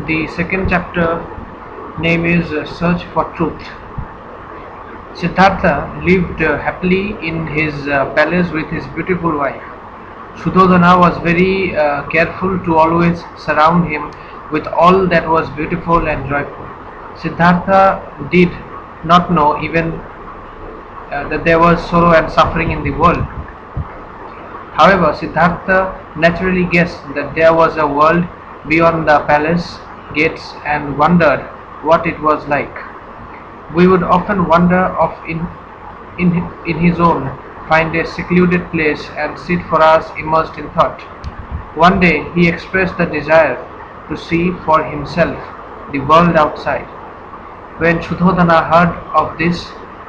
The second chapter name is Search for Truth. Siddhartha lived happily in his palace with his beautiful wife. Sudhodana was very careful to always surround him with all that was beautiful and joyful. Siddhartha did not know even that there was sorrow and suffering in the world. However, Siddhartha naturally guessed that there was a world beyond the palace gates and wondered what it was like. We would often wander off in his own, find a secluded place and sit for hours immersed in thought. One day he expressed the desire to see for himself the world outside. When Sudhodana heard of this,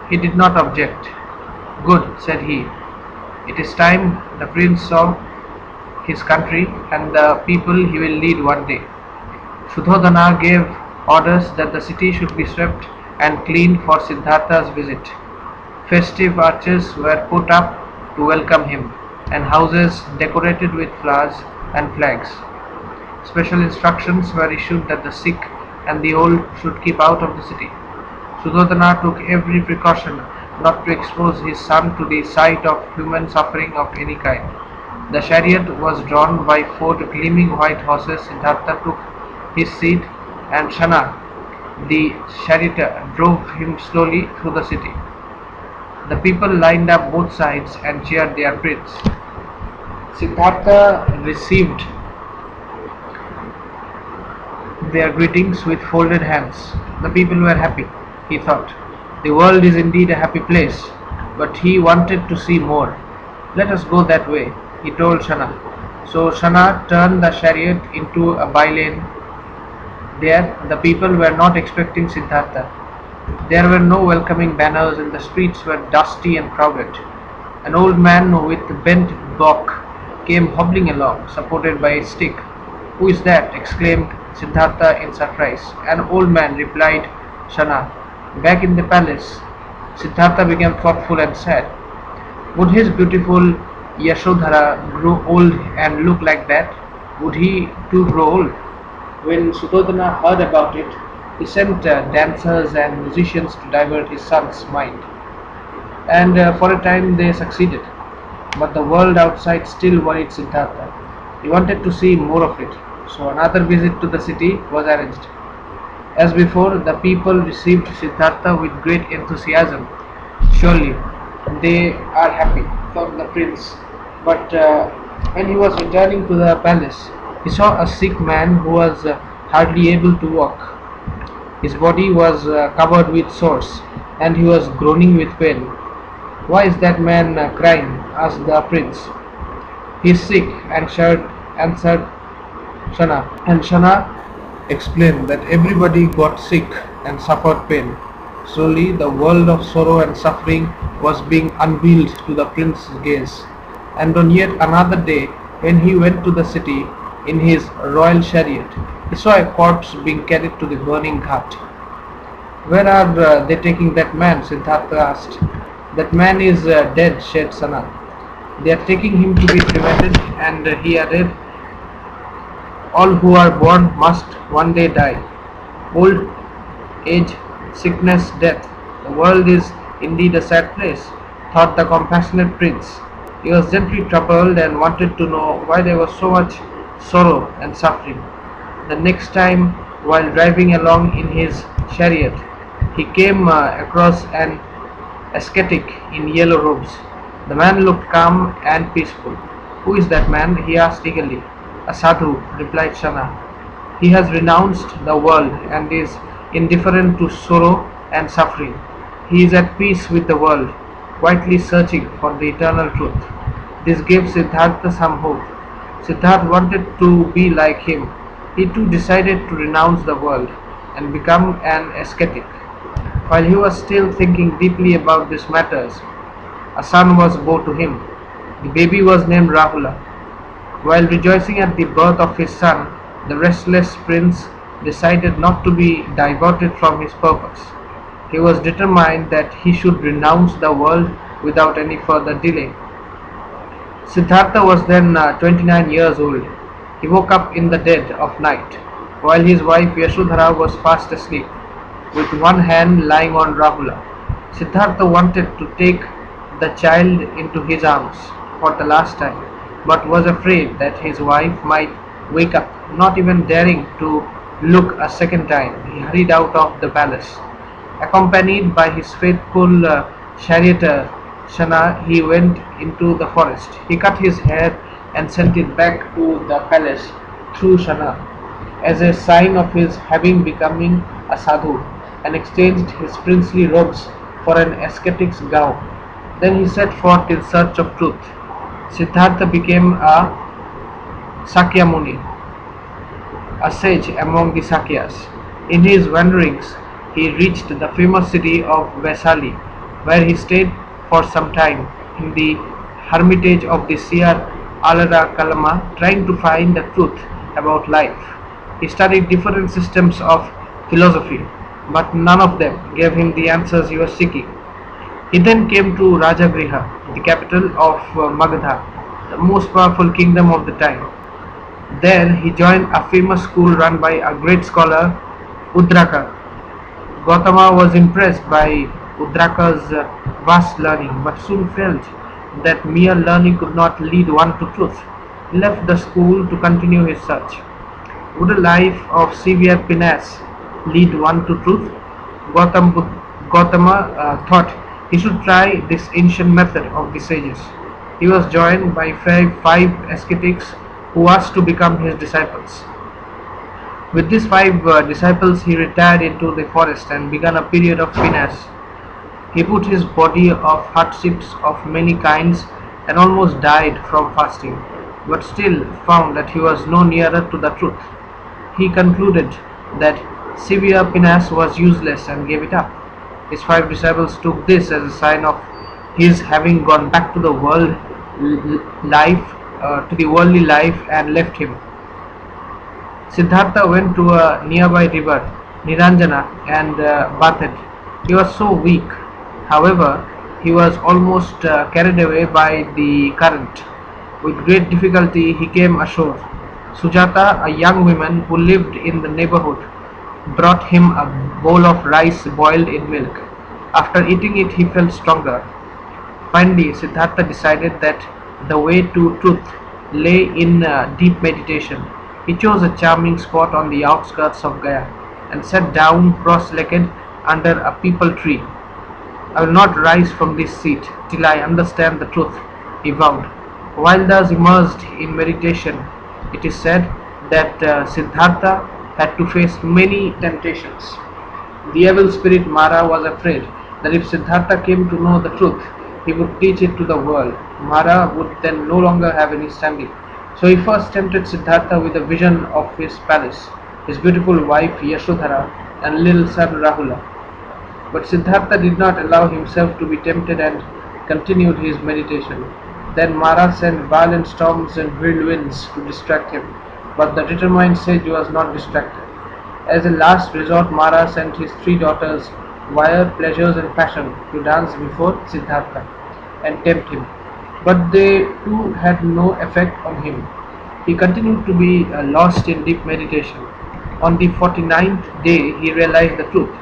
he did not object. Good, said he. It is time the prince saw his country and the people he will lead one day. Sudhodana gave orders that the city should be swept and cleaned for Siddhartha's visit. Festive arches were put up to welcome him, and houses decorated with flowers and flags. Special instructions were issued that the sick and the old should keep out of the city. Sudhodana took every precaution not to expose his son to the sight of human suffering of any kind. The chariot was drawn by 4 gleaming white horses. Siddhartha took his seat, and Shana, the charioteer, drove him slowly through the city. The people lined up both sides and cheered their prince. Siddhartha received their greetings with folded hands. The people were happy, he thought. The world is indeed a happy place, but he wanted to see more. Let us go that way, he told Shana. So Shana turned the chariot into a by-lane. There, the people were not expecting Siddhartha. There were no welcoming banners and the streets were dusty and crowded. An old man with bent back came hobbling along, supported by a stick. Who is that? Exclaimed Siddhartha in surprise. An old man, replied Shana. Back in the palace, Siddhartha became thoughtful and sad. Would his beautiful Yashodhara grow old and look like that? Would he too grow old? When Sudhodana heard about it, he sent dancers and musicians to divert his son's mind. And for a time they succeeded. But the world outside still worried Siddhartha. He wanted to see more of it. So another visit to the city was arranged. As before, the people received Siddhartha with great enthusiasm. Surely, they are happy, thought the prince. But when he was returning to the palace, he saw a sick man who was hardly able to walk. His body was covered with sores, and he was groaning with pain. Why is that man crying? Asked the prince. He is sick, answered Shana. And Shana explained that everybody got sick and suffered pain. Slowly the world of sorrow and suffering was being unveiled to the prince's gaze. And on yet another day, when he went to the city in his royal chariot, he saw a corpse being carried to the burning ghat. Where are they taking that man? Siddhartha asked. That man is dead, said Shana. They are taking him to be cremated, and he added, all who are born must one day die. Old age, sickness, death. The world is indeed a sad place, thought the compassionate prince. He was gently troubled and wanted to know why there was so much sorrow and suffering. The next time, while driving along in his chariot, he came across an ascetic in yellow robes. The man looked calm and peaceful. Who is that man? He asked eagerly. A sadhu, replied Shana. He has renounced the world and is indifferent to sorrow and suffering. He is at peace with the world, quietly searching for the eternal truth. This gave Siddhartha some hope. Siddhartha wanted to be like him. He too decided to renounce the world and become an ascetic. While he was still thinking deeply about these matters, a son was born to him. The baby was named Rahula. While rejoicing at the birth of his son, the restless prince decided not to be diverted from his purpose. He was determined that he should renounce the world without any further delay. Siddhartha was then 29 years old. He woke up in the dead of night. while his wife Yashodhara was fast asleep, with one hand lying on Rahula. Siddhartha wanted to take the child into his arms for the last time, but was afraid that his wife might wake up. Not even daring to look a second time, he hurried out of the palace. Accompanied by his faithful charioteer Shana, he went into the forest. He cut his hair and sent it back to the palace through Shana as a sign of his having becoming a sadhu, and exchanged his princely robes for an ascetic's gown. Then he set forth in search of truth. Siddhartha became a Sakyamuni, a sage among the Sakyas. In his wanderings, he reached the famous city of Vaisali, where he stayed for some time in the hermitage of the seer Alara Kalama, trying to find the truth about life. He studied different systems of philosophy, but none of them gave him the answers he was seeking. He then came to Rajagriha, the capital of Magadha, the most powerful kingdom of the time. There he joined a famous school run by a great scholar, Udraka. Gautama was impressed by Udraka's vast learning, but soon felt that mere learning could not lead one to truth. He left the school to continue his search. Would a life of severe penance lead one to truth? Gautama thought he should try this ancient method of the sages. He was joined by five ascetics who asked to become his disciples. With these five disciples, he retired into the forest and began a period of penance. He put his body of hardships of many kinds and almost died from fasting, but still found that he was no nearer to the truth. He concluded that severe penance was useless and gave it up. His five disciples took this as a sign of his having gone back to the worldly life, and left him. Siddhartha went to a nearby river, Niranjana, and bathed. He was so weak, however, he was almost carried away by the current. With great difficulty he came ashore. Sujata, a young woman who lived in the neighborhood, brought him a bowl of rice boiled in milk. After eating it, he felt stronger. Finally, Siddhartha decided that the way to truth lay in deep meditation. He chose a charming spot on the outskirts of Gaya and sat down cross-legged under a peepal tree. I will not rise from this seat till I understand the truth, he vowed. While thus immersed in meditation, it is said that Siddhartha had to face many temptations. The evil spirit Mara was afraid that if Siddhartha came to know the truth, he would teach it to the world. Mara would then no longer have any standing. So he first tempted Siddhartha with a vision of his palace, his beautiful wife Yashodhara and little son Rahula. But Siddhartha did not allow himself to be tempted and continued his meditation. Then Mara sent violent storms and whirlwinds to distract him, but the determined sage was not distracted. As a last resort, Mara sent his three daughters, Vire, Pleasures and Passion, to dance before Siddhartha and tempt him. But they too had no effect on him. He continued to be lost in deep meditation. On the 49th day, he realized the truth.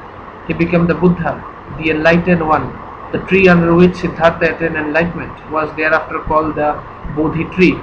He became the Buddha, the enlightened one. The tree under which Siddhartha attained enlightenment was thereafter called the Bodhi tree.